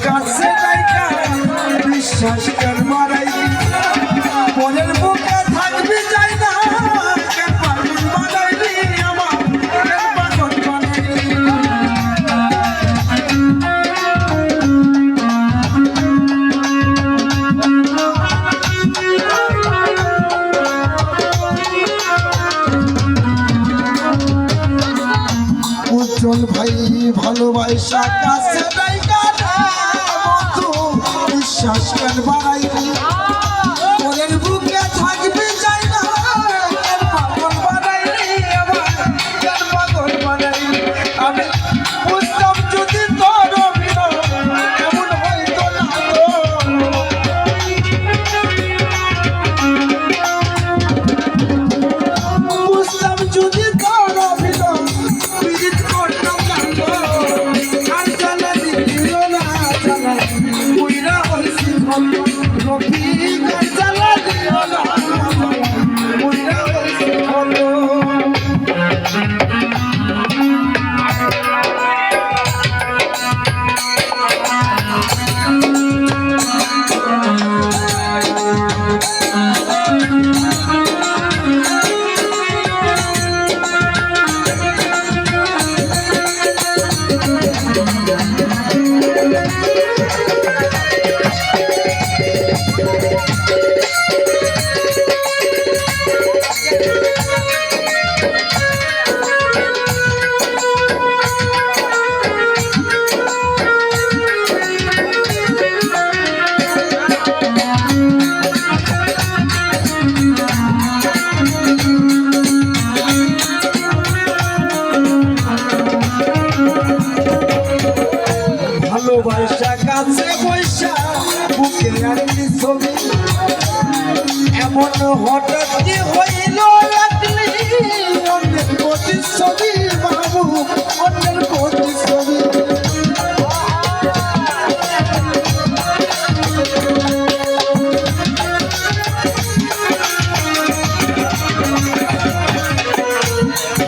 কাছে লাইকা বিশ্বাস কর মারাই মনের বুকে থাকবি যাই না কেন পাগল বানাইলি আমার কেন পাগল বানাইলি উজ্জ্বল ভাই ভালোবাসা কাছে লাইকা বিশ্বাস কেন বানাইলি মনের বুকে থাকবি যাই না কেন পাগল বানাইলি আমার কেন পাগল বানাইলি আমি বুঝতাম যদি তোর এমন হইতো না বুঝতাম যদি তোর বিজিত করতাম আর জ্বালা দিল না জ্বালা রফিক জ্বালা দিল না ভালোবাসা কাছে বৈশা বুকে রাখলি ছবি এমন হঠাৎ কি হইল রাখলি অন্যের প্রতিচ্ছবি বাবু অন্যের প্রতিচ্ছবি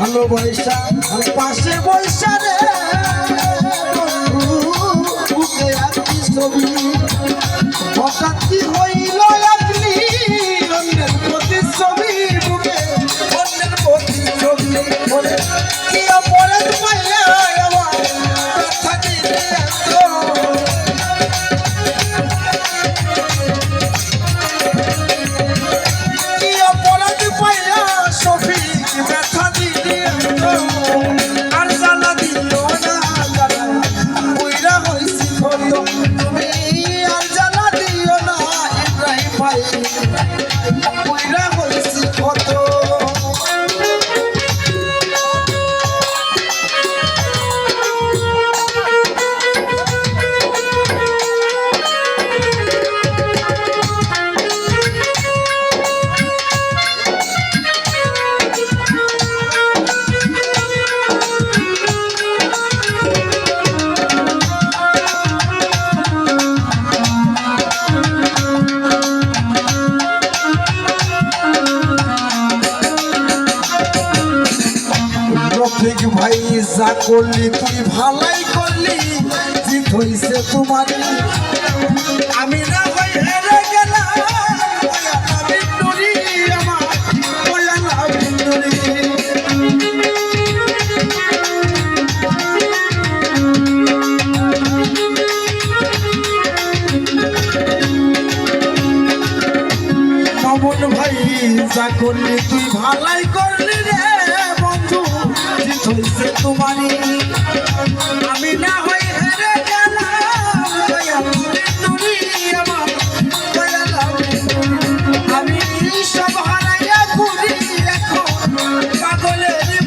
ভালোবাসা পাশে বৈশা রে হঠাৎ কি হইল লাগলি অন্যের প্রতিচ্ছবি বুকে অন্যের প্রতিচ্ছবি বলে কি অপরাধ পাইয়া আমার কথা দিলে কি অপরাধ পাইয়া সফি ব্যথা দিলে আর জ্বালা দিল না জ্বালা বুইরা হইছি কত তুমি আর জ্বালা দিও না ইব্রাহিম ভাই বুইরা হইছি কত রফিক ভাই যা করলি তুই ভালাই করলি জিত হইছে তোমার আমি না ভাই হেরে গেলাম মামুন ভাই যা করলি তুই ভালাই করলি রে বন্ধু জিত হইছে তোমারই আমি না হই হেরে গেলাম আমি সব হারাইয়া ঘুরি এখন পাগলের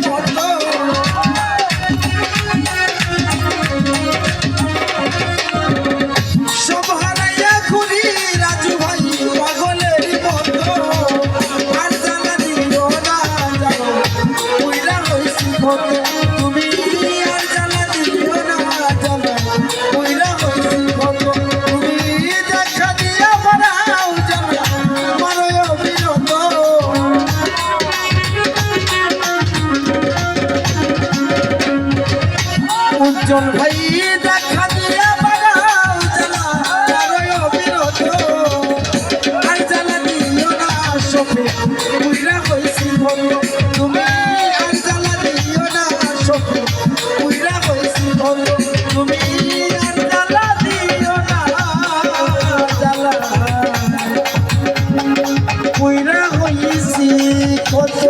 একজন ভাই দেখা দিয়া বাড়াও জ্বালা তারই অবিরত আর জ্বালা দিও না সখী বুঝরা হইছি ভদ্র তুমি আর জ্বালা দিও না সখী বুঝরা হইছি ভদ্র তুমি আর জ্বালা দিও না জ্বালা বুঝরা হইছি কত